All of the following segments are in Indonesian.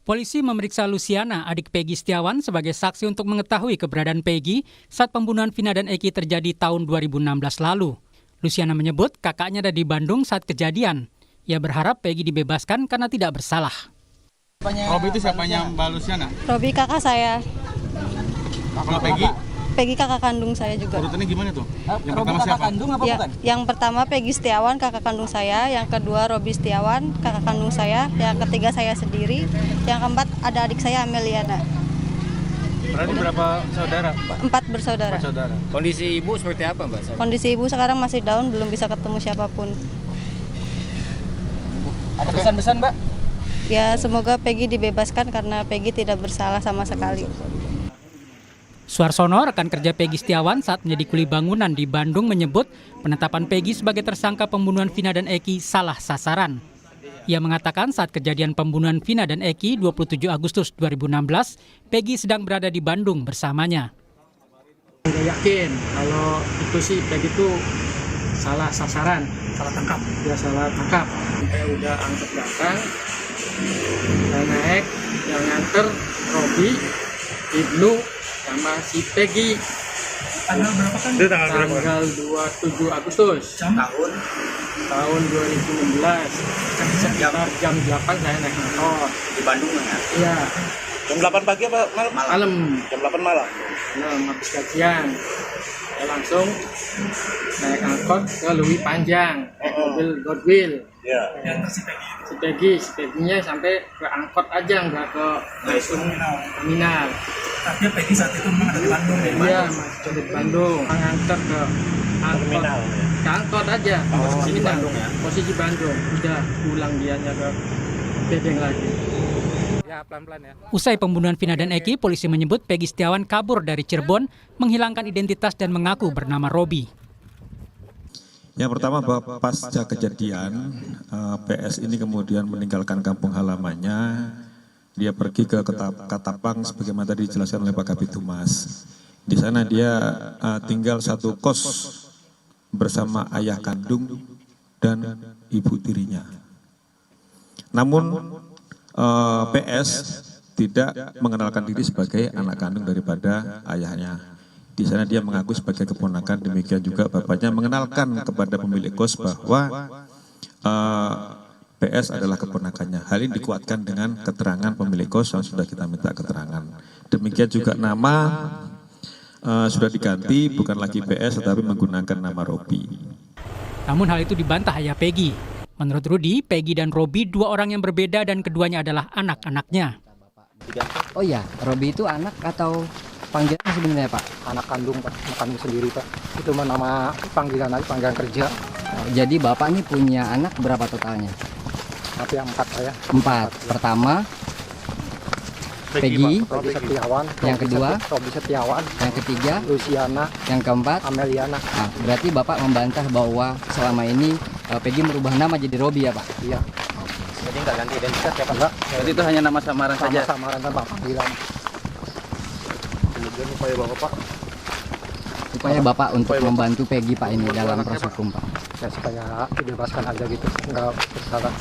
Polisi memeriksa Luciana, adik Peggy Setiawan, sebagai saksi untuk mengetahui keberadaan Peggy saat pembunuhan Vina dan Eki terjadi tahun 2016 lalu. Luciana menyebut kakaknya ada di Bandung saat kejadian. Ia berharap Peggy dibebaskan karena tidak bersalah. Robi itu siapanya Mbak Luciana? Robi kakak saya. Kalau Peggy? Peggy kakak kandung saya juga. Urutannya gimana tuh? Yang Robi pertama kakak siapa? kandung apa Ya, bukan? yang pertama Peggy Setiawan kakak kandung saya, yang kedua Robi Setiawan kakak kandung saya, yang ketiga saya sendiri, yang keempat ada adik saya Ameliana. Berarti berapa saudara? 4 bersaudara. Kondisi ibu seperti apa, Mbak? Kondisi ibu sekarang masih down, belum bisa ketemu siapapun. Ada pesan-pesan, Mbak? Ya semoga Peggy dibebaskan karena Peggy tidak bersalah sama sekali. Suarsono, rekan kerja Peggy Setiawan saat menjadi kuli bangunan di Bandung, menyebut penetapan Peggy sebagai tersangka pembunuhan Vina dan Eki salah sasaran. Ia mengatakan saat kejadian pembunuhan Vina dan Eki 27 Agustus 2016, Peggy sedang berada di Bandung bersamanya. Nggak yakin kalau itu sih Peggy itu salah sasaran, salah tangkap. Ya salah tangkap. Saya udah angkat belakang, saya naik, yang nganter Robi, Ibnu, sama si Peggy. Tanggal berapa kan? Itu Tanggal 27 Agustus tahun 2016. Sekitar jam 8 saya naik motor Di Bandung ya? iya, Jam 8 pagi apa malam? malam. Jam 8 malam. Habis gajian saya langsung naik angkot ke Lewi Panjang, mobil Godwill. Ya. Si Peggy-nya sampai ke angkot aja, nggak ke langsung terminal. Tapi Peggy saat itu memang ada di Bandung ya? Iya, masih di Bandung. Nganter ke angkot, Terminal. ke angkot aja. Posisi Terminal. Bandung ya? Posisi Bandung. Udah pulang dianya ke Bedeng lagi. Usai pembunuhan Vina dan Eki, polisi menyebut Peggy Setiawan kabur dari Cirebon, menghilangkan identitas dan mengaku bernama Robi. Yang pertama, bahwa pasca kejadian PS ini kemudian meninggalkan kampung halamannya, dia pergi ke Katapang sebagaimana tadi dijelaskan oleh Pak Kabid Humas. Di sana dia tinggal satu kos bersama ayah kandung dan ibu tirinya. Namun PS tidak mengenalkan diri sebagai anak kandung daripada ayahnya. Di sana dia mengaku sebagai keponakan, demikian juga bapaknya mengenalkan kepada pemilik kos bahwa PS adalah keponakannya. Hal ini dikuatkan dengan keterangan pemilik kos yang sudah kita minta keterangan. Demikian juga nama sudah diganti, bukan lagi PS tetapi menggunakan nama Robi. Namun hal itu dibantah ayah Peggy. Menurut Rudi, Peggy dan Robi dua orang yang berbeda dan keduanya adalah anak-anaknya. Oh iya, Robi itu anak atau panggilan sebenarnya, Pak? Anak kandung, Pak. Anak kandung sendiri, Pak. Itu mah nama panggilan aja, panggilan kerja. Jadi Bapak ini punya anak berapa totalnya? Tapi yang 4 saya. 4. Pertama, Peggy. Robi Setiawan. Yang kedua? Robi Setiawan. Yang ketiga, Luciana. yang keempat. Ameliana. Nah, berarti Bapak membantah bahwa selama ini Peggy merubah nama jadi Robi ya, Pak? Iya. Jadi nggak ganti identitas ya, Pak? Enggak. Jadi itu hanya nama samaran saja. Samaran sama panggilan. Kemudian upaya Bapak, Upaya Bapak untuk membantu Peggy, Pak, ini dalam proses hukum, Pak. ya supaya dibebaskan aja gitu. Enggak bersalah.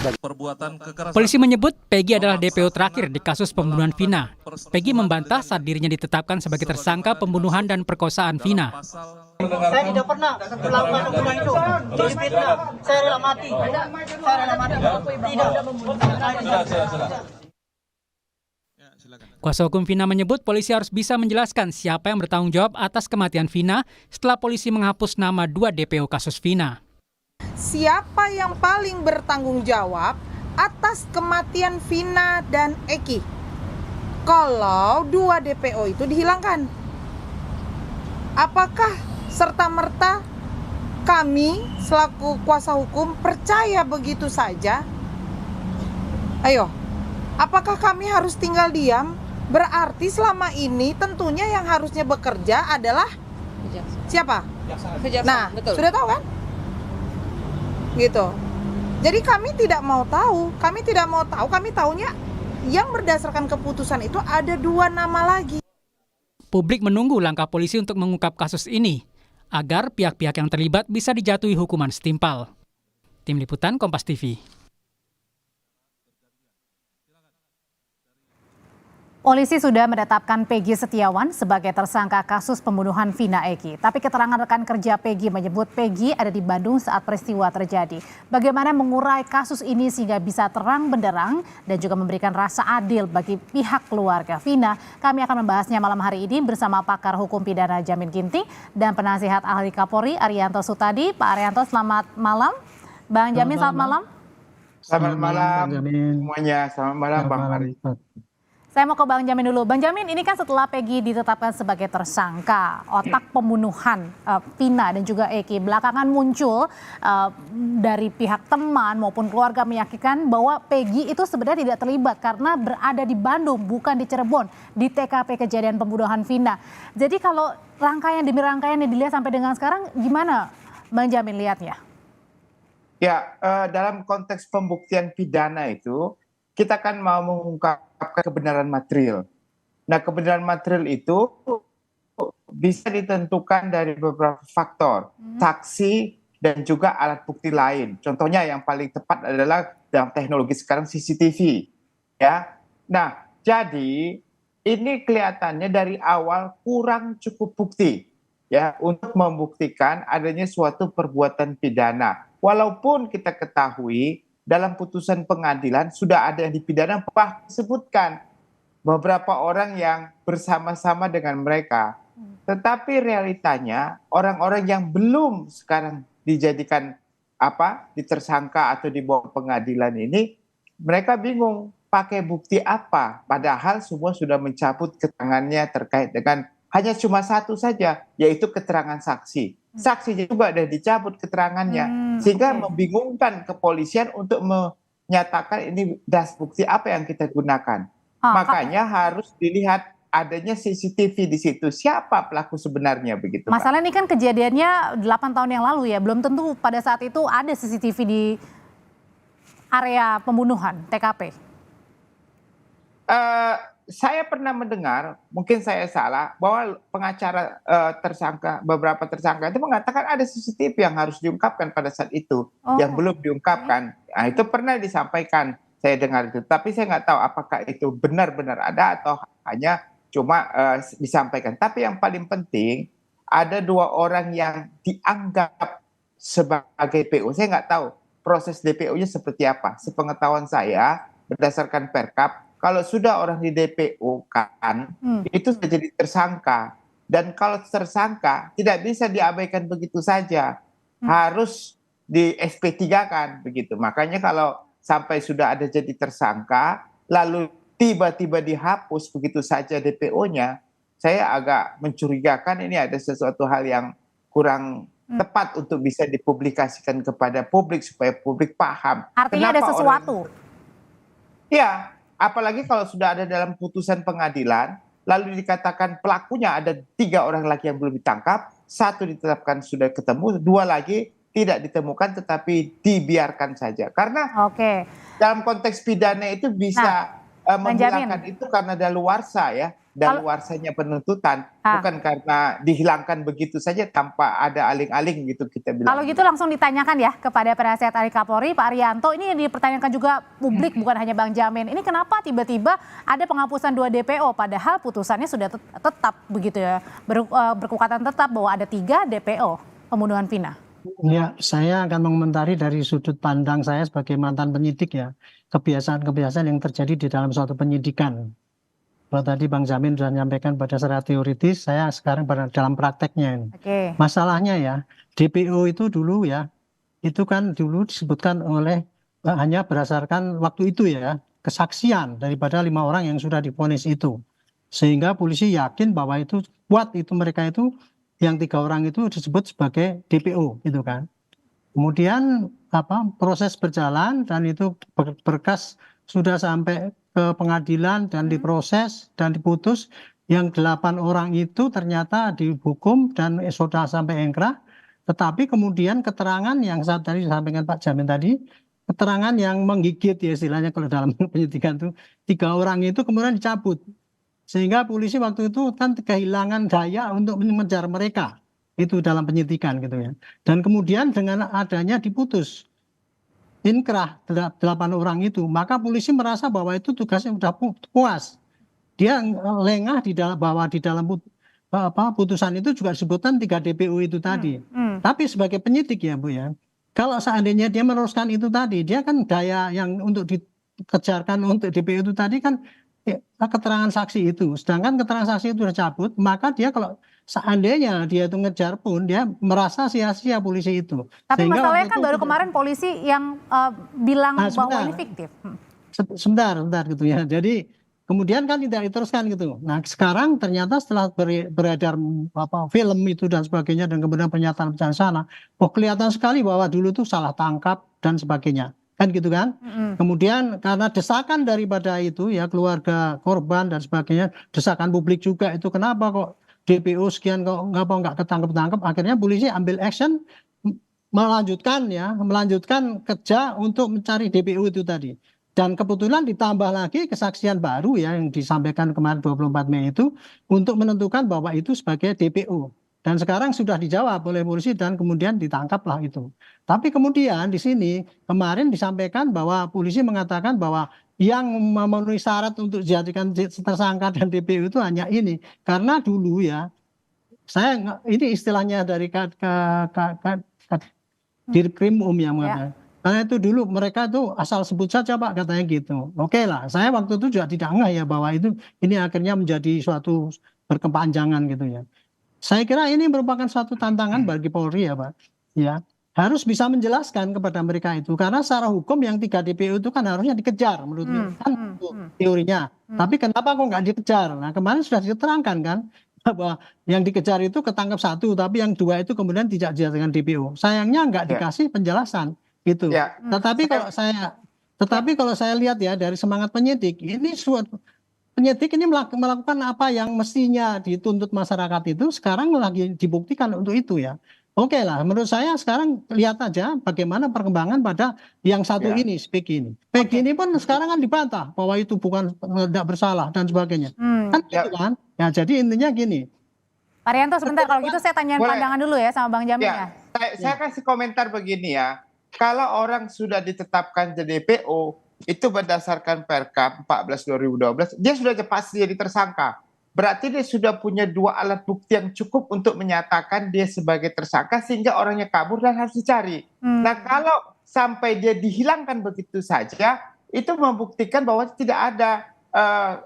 Perbuatan kekerasan. Polisi menyebut Peggy adalah DPO terakhir di kasus pembunuhan Vina. Peggy membantah saat dirinya ditetapkan sebagai tersangka pembunuhan dan perkosaan Vina. Saya tidak pernah melakukan hukuman itu. Itu fitnah. Saya rela mati. Saya rela mati. Tidak. Kuasa hukum Vina menyebut polisi harus bisa menjelaskan siapa yang bertanggung jawab atas kematian Vina setelah polisi menghapus nama 2 DPO kasus Vina. Siapa yang paling bertanggung jawab atas kematian Vina dan Eki kalau 2 DPO itu dihilangkan? Apakah serta-merta kami selaku kuasa hukum percaya begitu saja? Ayo, apakah kami harus tinggal diam? Berarti selama ini tentunya yang harusnya bekerja adalah siapa? Nah, betul. Sudah tahu kan? Gitu. Jadi kami tidak mau tahu, kami tahunya yang berdasarkan keputusan itu ada 2 nama lagi. Publik menunggu langkah polisi untuk mengungkap kasus ini agar pihak-pihak yang terlibat bisa dijatuhi hukuman setimpal. Tim Liputan Kompas TV. Polisi sudah menetapkan Peggy Setiawan sebagai tersangka kasus pembunuhan Vina Eki. Tapi keterangan rekan kerja Peggy menyebut Peggy ada di Bandung saat peristiwa terjadi. Bagaimana mengurai kasus ini sehingga bisa terang benderang dan juga memberikan rasa adil bagi pihak keluarga Vina. Kami akan membahasnya malam hari ini bersama pakar hukum pidana Jamin Ginting dan penasihat ahli Kapolri Arianto Sutadi. Pak Arianto, selamat malam. Bang Jamin, selamat malam. Selamat malam semuanya. Selamat malam Bang Ari. Saya mau ke Bang Jamin dulu. Bang Jamin, ini kan setelah Peggy ditetapkan sebagai tersangka otak pembunuhan Vina dan juga Eki, belakangan muncul dari pihak teman maupun keluarga meyakinkan bahwa Peggy itu sebenarnya tidak terlibat karena berada di Bandung, bukan di Cirebon, di TKP kejadian pembunuhan Vina. Jadi kalau rangkaian demi rangkaian yang dilihat sampai dengan sekarang, gimana Bang Jamin lihatnya? Ya, dalam konteks pembuktian pidana itu, kita kan mau mengungkapkan kebenaran material. Nah, kebenaran material itu bisa ditentukan dari beberapa faktor, saksi dan juga alat bukti lain. Contohnya yang paling tepat adalah dalam teknologi sekarang CCTV. Ya, nah jadi ini kelihatannya dari awal kurang cukup bukti ya untuk membuktikan adanya suatu perbuatan pidana. Walaupun kita ketahui dalam putusan pengadilan sudah ada yang dipidana, bahkan disebutkan beberapa orang yang bersama-sama dengan mereka. Tetapi realitanya orang-orang yang belum sekarang dijadikan ditersangka atau dibawa pengadilan ini, mereka bingung pakai bukti apa, padahal semua sudah mencabut keterangannya terkait dengan hanya cuma satu saja, yaitu keterangan saksi. Saksinya juga sudah dicabut keterangannya, sehingga membingungkan kepolisian untuk menyatakan ini das bukti apa yang kita gunakan. Makanya harus dilihat adanya CCTV di situ. Siapa pelaku sebenarnya begitu, Masalah ini kan kejadiannya 8 tahun yang lalu ya, belum tentu pada saat itu ada CCTV di area pembunuhan TKP. Saya pernah mendengar, mungkin saya salah, bahwa pengacara beberapa tersangka itu mengatakan ada CCTV yang harus diungkapkan pada saat itu, yang belum diungkapkan. Nah, itu pernah disampaikan, saya dengar itu. Tapi saya nggak tahu apakah itu benar-benar ada atau hanya cuma disampaikan. Tapi yang paling penting, ada 2 orang yang dianggap sebagai DPO. Saya nggak tahu proses DPO-nya seperti apa. Sepengetahuan saya, berdasarkan Perkap, kalau sudah orang di DPO kan, itu sudah jadi tersangka. Dan kalau tersangka tidak bisa diabaikan begitu saja. Harus di SP3 kan begitu. Makanya kalau sampai sudah ada jadi tersangka, lalu tiba-tiba dihapus begitu saja DPO-nya, saya agak mencurigakan ini ada sesuatu hal yang kurang tepat untuk bisa dipublikasikan kepada publik supaya publik paham. Artinya ada sesuatu. Ya. Apalagi kalau sudah ada dalam putusan pengadilan, lalu dikatakan pelakunya ada 3 orang lagi yang belum ditangkap, 1 ditetapkan sudah ketemu, 2 lagi tidak ditemukan tetapi dibiarkan saja. Karena dalam konteks pidana itu bisa menghilangkan itu karena daluarsa ya, daluarsanya penuntutan, bukan karena dihilangkan begitu saja tanpa ada aling-aling gitu kita bilang. Kalau gitu langsung ditanyakan ya kepada penasihat ahli Kapolri Pak Arianto, ini yang dipertanyakan juga publik bukan hanya Bang Jamin. Ini kenapa tiba-tiba ada penghapusan 2 DPO padahal putusannya sudah tetap begitu ya, berkekuatan tetap bahwa ada 3 DPO pembunuhan Vina. Ya, saya akan mengomentari dari sudut pandang saya sebagai mantan penyidik ya, kebiasaan-kebiasaan yang terjadi di dalam suatu penyidikan. Kalau tadi Bang Jamin sudah menyampaikan pada secara teoritis, saya sekarang dalam prakteknya. Masalahnya ya, DPO itu dulu ya, itu kan dulu disebutkan oleh hanya berdasarkan waktu itu ya, kesaksian daripada 5 orang yang sudah divonis itu. Sehingga polisi yakin bahwa itu kuat itu mereka itu, yang 3 orang itu disebut sebagai DPO gitu kan. Kemudian proses berjalan dan itu berkas sudah sampai ke pengadilan dan diproses dan diputus, yang 8 orang itu ternyata dihukum dan sudah sampai ingkrah. Tetapi kemudian keterangan yang saat tadi disampaikan Pak Jamin tadi, keterangan yang menggigit ya istilahnya kalau dalam penyidikan itu, 3 orang itu kemudian dicabut. Sehingga polisi waktu itu kan kehilangan daya untuk mengejar mereka. Itu dalam penyidikan gitu ya. Dan kemudian dengan adanya diputus inkrah 8 orang itu, maka polisi merasa bahwa itu tugasnya sudah puas. dia lengah di dalam bahwa di dalam putusan itu juga disebutkan 3 DPO itu tadi. Tapi sebagai penyidik ya Bu ya, kalau seandainya dia meneruskan itu tadi, dia kan daya yang untuk dikejarkan untuk DPO itu tadi kan keterangan saksi itu. Sedangkan keterangan saksi itu sudah cabut, maka dia kalau seandainya dia itu ngejar pun dia merasa sia-sia polisi itu. Tapi Sehingga masalahnya kan baru kemarin polisi yang bilang bahwa ini fiktif. Sebentar gitu ya. Jadi kemudian kan tidak diteruskan gitu. Nah sekarang ternyata setelah beredar film itu dan sebagainya dan kemudian pernyataan sana, kelihatan sekali bahwa dulu tuh salah tangkap dan sebagainya. Kan gitu kan. Kemudian karena desakan daripada itu ya keluarga korban dan sebagainya, desakan publik juga itu kenapa kok DPO sekian kok nggak ketangkep-tangkep, akhirnya polisi ambil action melanjutkan kerja untuk mencari DPO itu tadi. Dan kebetulan ditambah lagi kesaksian baru ya yang disampaikan kemarin 24 Mei itu untuk menentukan bahwa itu sebagai DPO. Dan sekarang sudah dijawab oleh polisi dan kemudian ditangkaplah itu. Tapi kemudian di sini kemarin disampaikan bahwa polisi mengatakan bahwa yang memenuhi syarat untuk dijadikan tersangka dan DPO itu hanya ini. Karena dulu ya, ini istilahnya dari Dirkrim yang mengatakan. Karena itu dulu mereka tuh asal sebut saja Pak katanya gitu. Oke lah, saya waktu itu juga tidak ngeh ya bahwa ini akhirnya menjadi suatu berkepanjangan gitu ya. Saya kira ini merupakan suatu tantangan bagi Polri ya Pak. Ya, harus bisa menjelaskan kepada mereka itu karena secara hukum yang 3 DPO itu kan harusnya dikejar menurut kan teorinya. Tapi kenapa kok nggak dikejar? Nah kemarin sudah diterangkan kan bahwa yang dikejar itu ketangkap 1, tapi yang 2 itu kemudian tidak dijadikan DPO. Sayangnya nggak dikasih penjelasan. Gitu. Ya, tetapi kalau saya lihat ya dari semangat penyidik, ini penyidik ini melakukan apa yang mestinya dituntut masyarakat itu sekarang lagi dibuktikan untuk itu ya. Oke lah, menurut saya sekarang lihat aja bagaimana perkembangan pada yang satu ini, Peggy ini pun sekarang kan dibantah bahwa itu bukan tidak bersalah dan sebagainya. Kan gitu kan? Ya jadi intinya gini. Pak Rianto sebentar kalau gitu saya tanyain pandangan dulu ya sama Bang Jamin ya. Saya kasih komentar begini ya. Kalau orang sudah ditetapkan jadi DPO, itu berdasarkan Perkap 14/2012, dia sudah pasti jadi tersangka. Berarti dia sudah punya 2 alat bukti yang cukup untuk menyatakan dia sebagai tersangka sehingga orangnya kabur dan harus dicari. Nah kalau sampai dia dihilangkan begitu saja, itu membuktikan bahwa tidak ada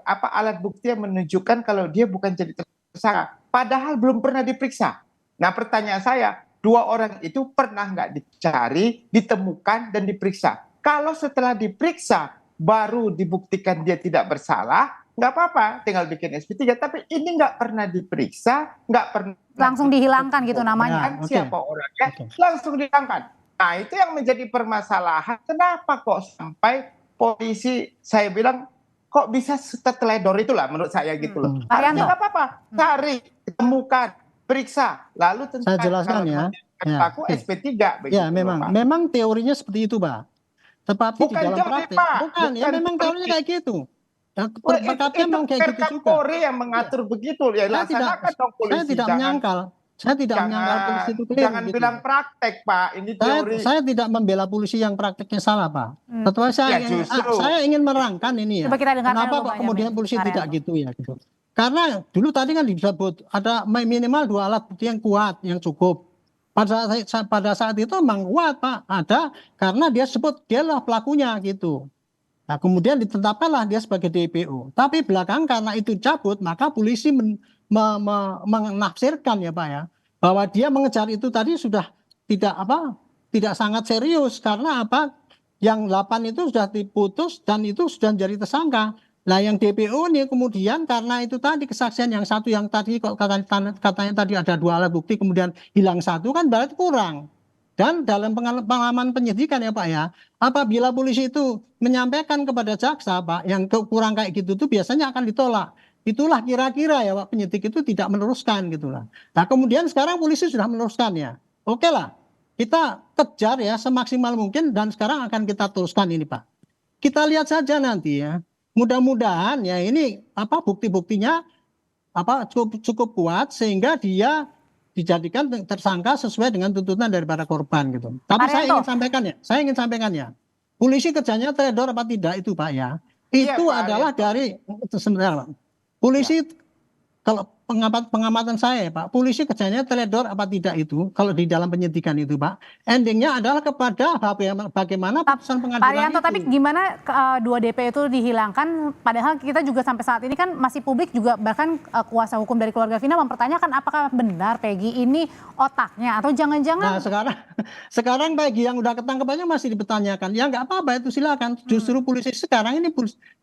alat bukti yang menunjukkan kalau dia bukan jadi tersangka. Padahal belum pernah diperiksa. Nah pertanyaan saya, 2 orang itu pernah nggak dicari, ditemukan, dan diperiksa? Kalau setelah diperiksa, baru dibuktikan dia tidak bersalah, nggak apa-apa, tinggal bikin SP3. Tapi ini nggak pernah diperiksa, nggak pernah... Langsung dihilangkan gitu namanya? Siapa orangnya, langsung dihilangkan. Nah itu yang menjadi permasalahan. Kenapa kok sampai polisi, saya bilang, kok bisa seteledor itulah menurut saya gitu loh. Artinya nggak apa-apa, cari, temukan, periksa, lalu tentu saya jelaskan ya. Aku SP3 begitu. Ya, memang teorinya seperti itu, Pak. Tetapi di dalam praktek bukan ya memang teorinya kayak gitu. Ya, perkapnya memang kayak gitu juga. Polri yang mengatur begitu ya, laksanakan dong polisi. Saya tidak menyangkal. Saya tidak menyangkal polisi itu clear. Jangan bilang praktek, Pak. Ini teori. Saya tidak membela polisi yang prakteknya salah, Pak. Tetapi saya ingin menerangkan ini ya. Kenapa kok kemudian polisi tidak gitu ya gitu. Karena dulu tadi kan disebut ada minimal 2 alat bukti yang kuat, yang cukup. Pada saat itu memang kuat Pak, ada karena dia sebut dialah pelakunya gitu. Nah kemudian ditetapkanlah dia sebagai DPO. Tapi belakang karena itu cabut, maka polisi menafsirkan ya Pak ya, bahwa dia mengejar itu tadi sudah tidak sangat serius karena apa? Yang 8 itu sudah diputus dan itu sudah menjadi tersangka. Nah yang DPO ini kemudian karena itu tadi kesaksian yang satu yang tadi kok katanya tadi ada 2 alat bukti kemudian hilang 1 kan berarti kurang. Dan dalam pengalaman penyidikan ya Pak ya, apabila polisi itu menyampaikan kepada jaksa Pak yang kurang kayak gitu tuh biasanya akan ditolak. Itulah kira-kira ya Pak penyidik itu tidak meneruskan gitulah. Nah kemudian sekarang polisi sudah meneruskan ya. Oke lah kita kejar ya semaksimal mungkin dan sekarang akan kita teruskan ini Pak. Kita lihat saja nanti ya. Mudah-mudahan ya ini bukti-buktinya cukup kuat sehingga dia dijadikan tersangka sesuai dengan tuntutan daripada korban gitu. Tapi saya ingin sampaikan ya. Polisi kerjanya teledor apa tidak itu Pak ya. Itu adalah dari sebenarnya Polisi kalau pengamatan saya Pak, polisi kerjanya teledor apa tidak itu kalau di dalam penyidikan itu Pak, endingnya adalah kepada bagaimana putusan Pak pengadilan Arianto, itu. tapi gimana 2 DP itu dihilangkan, padahal kita juga sampai saat ini kan masih publik juga, bahkan kuasa hukum dari keluarga Vina mempertanyakan apakah benar Peggy ini otaknya atau jangan-jangan. Nah sekarang Peggy yang udah ketangkep aja masih dipertanyakan, ya nggak apa-apa itu silakan. Justru polisi sekarang ini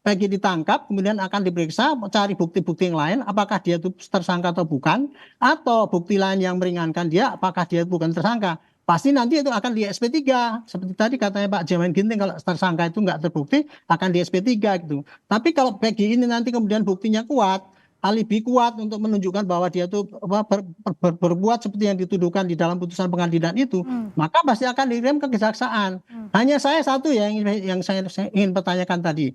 Peggy ditangkap kemudian akan diperiksa, cari bukti-bukti yang lain, apakah dia itu tersangka atau bukan, atau bukti lain yang meringankan dia, apakah dia bukan tersangka. Pasti nanti itu akan di SP3. Seperti tadi katanya Pak Jamin Ginting, kalau tersangka itu nggak terbukti, akan di SP3 gitu. Tapi kalau Peggy ini nanti kemudian buktinya kuat, alibi kuat untuk menunjukkan bahwa dia itu berbuat seperti yang dituduhkan di dalam putusan pengadilan itu, maka pasti akan dikirim ke kejaksaan. Hanya saya satu yang saya ingin pertanyakan tadi.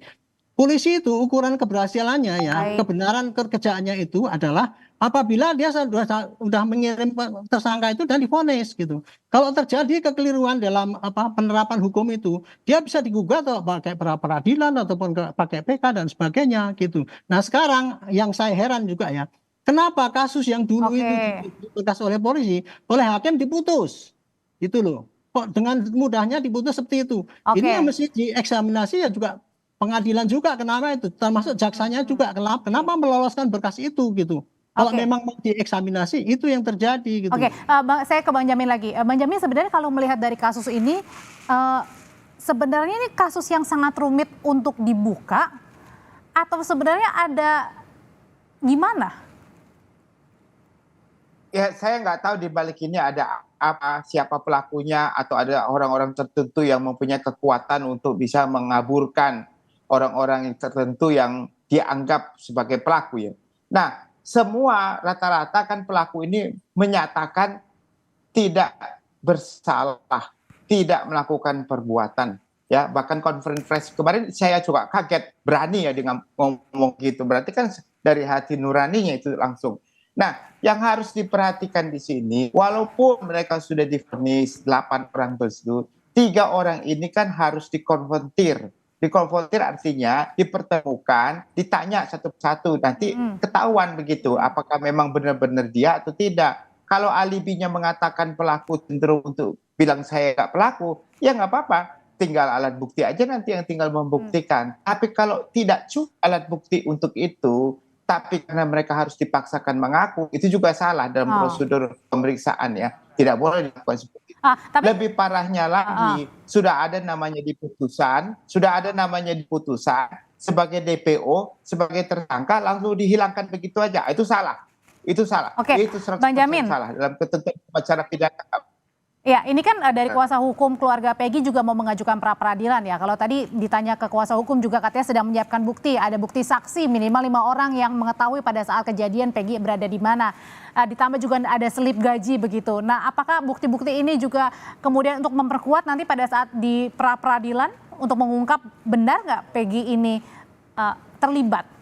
Polisi itu ukuran keberhasilannya ya, kebenaran kerjaannya itu adalah apabila dia sudah mengirim tersangka itu dan divonis gitu. Kalau terjadi kekeliruan dalam penerapan hukum itu, dia bisa digugat atau pakai peradilan ataupun pakai PK dan sebagainya gitu. Nah sekarang yang saya heran juga ya, kenapa kasus yang dulu itu diputus oleh polisi, oleh hakim diputus, gitu loh. Kok dengan mudahnya diputus seperti itu? Ini yang mesti dieksaminasi ya juga. Pengadilan juga kenapa itu, termasuk jaksanya juga kenapa meloloskan berkas itu gitu. Kalau memang mau dieksaminasi itu yang terjadi gitu. Saya ke Bang Jamin lagi. Bang Jamin, sebenarnya kalau melihat dari kasus ini, sebenarnya ini kasus yang sangat rumit untuk dibuka atau sebenarnya ada gimana? Ya saya nggak tahu di balik ini ada apa, siapa pelakunya, atau ada orang-orang tertentu yang mempunyai kekuatan untuk bisa mengaburkan orang-orang yang tertentu yang dianggap sebagai pelaku ya. Nah, semua rata-rata kan pelaku ini menyatakan tidak bersalah, tidak melakukan perbuatan. Ya, bahkan konferensi pers kemarin saya juga kaget, berani ya dengan ngomong gitu. Berarti kan dari hati nuraninya itu langsung. Nah, yang harus diperhatikan di sini, walaupun mereka sudah divonis 8 orang tersebut, 3 orang ini kan harus dikonfrontir. Dikonfrontir artinya dipertemukan, ditanya satu persatu, nanti ketahuan begitu apakah memang benar-benar dia atau tidak. Kalau alibinya mengatakan pelaku cenderung untuk bilang saya nggak pelaku, ya nggak apa-apa, tinggal alat bukti aja nanti yang tinggal membuktikan. Tapi kalau tidak cukup alat bukti untuk itu, tapi karena mereka harus dipaksakan mengaku, itu juga salah dalam prosedur pemeriksaan ya, tidak boleh dilakukan seperti itu. Lebih parahnya lagi, sudah ada namanya di putusan, sebagai DPO, sebagai tersangka langsung dihilangkan begitu aja, itu salah. Itu salah. Itu 100% Bang Jamin, salah dalam ketentuan acara pidana. Ya, ini kan dari kuasa hukum keluarga Peggy juga mau mengajukan pra peradilan ya. Kalau tadi ditanya ke kuasa hukum juga katanya sedang menyiapkan bukti, ada bukti saksi minimal 5 orang yang mengetahui pada saat kejadian Peggy berada di mana. Ditambah juga ada selip gaji begitu. Nah, apakah bukti-bukti ini juga kemudian untuk memperkuat nanti pada saat di pra peradilan untuk mengungkap benar nggak Peggy ini terlibat?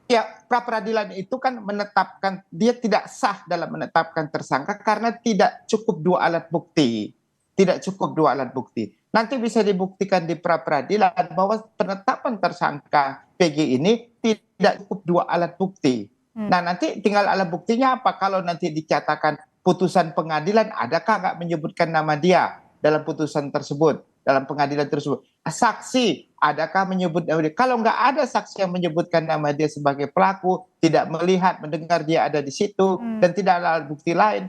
Ya, pra peradilan itu kan menetapkan, dia tidak sah dalam menetapkan tersangka karena tidak cukup 2 alat bukti. Tidak cukup 2 alat bukti. Nanti bisa dibuktikan di pra peradilan bahwa penetapan tersangka PG ini tidak cukup 2 alat bukti. Nah, nanti tinggal alat buktinya apa? Kalau nanti dikatakan putusan pengadilan, adakah nggak menyebutkan nama dia dalam putusan tersebut, dalam pengadilan tersebut? Saksi, adakah menyebut nama dia? Kalau nggak ada saksi yang menyebutkan nama dia sebagai pelaku, tidak melihat, mendengar dia ada di situ, dan tidak ada alat bukti lain,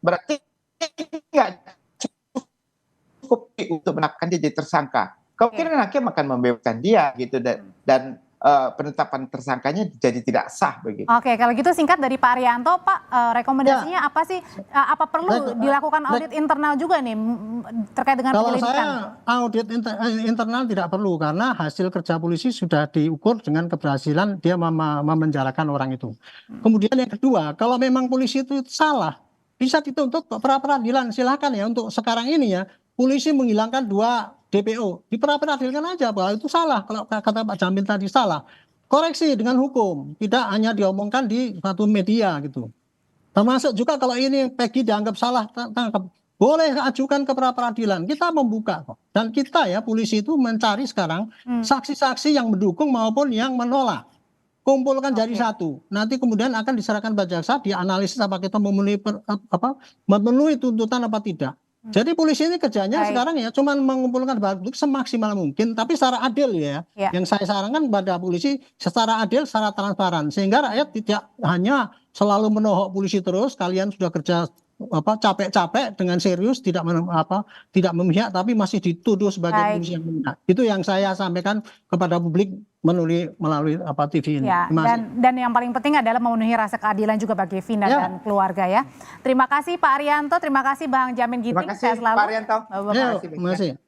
berarti nggak cukup untuk menetapkan dia jadi tersangka. Kemungkinan hakim akan membebaskan dia gitu, dan penetapan tersangkanya jadi tidak sah begitu. Oke, kalau gitu singkat dari Pak Arianto, Pak, rekomendasinya apa sih? Apa perlu dilakukan audit internal juga nih terkait dengan penyelidikan? Kalau saya audit internal tidak perlu karena hasil kerja polisi sudah diukur dengan keberhasilan dia memenjarakan orang itu. Kemudian yang kedua, kalau memang polisi itu salah, bisa dituntut pra peradilan, silakan ya. Untuk sekarang ini ya, polisi menghilangkan 2 DPO, diperadilan aja bahwa itu salah. Kalau kata Pak Jamin tadi salah, koreksi dengan hukum, tidak hanya diomongkan di satu media gitu. Termasuk juga kalau ini Peggy dianggap salah tangkap, boleh ajukan ke pra peradilan, kita membuka kok. Dan kita ya polisi itu mencari sekarang saksi-saksi yang mendukung maupun yang menolak. kumpulkan jadi satu. Nanti kemudian akan diserahkan pada jaksa, dianalisis apa kita memenuhi tuntutan apa tidak. Jadi polisi ini kerjanya sekarang ya cuma mengumpulkan barang bukti semaksimal mungkin, tapi secara adil ya. Yang saya sarankan pada polisi secara adil, secara transparan, sehingga rakyat tidak hanya selalu menohok polisi terus. Kalian sudah kerja capek-capek dengan serius, tidak memihak, tapi masih dituduh sebagai polisi yang memihak. Itu yang saya sampaikan kepada publik melalui TV ini. Ya, dan yang paling penting adalah memenuhi rasa keadilan juga bagi Vina dan keluarga ya. Terima kasih Pak Arianto, terima kasih Bang Jamin Ginting. Terima kasih Pak Arianto. Terima kasih.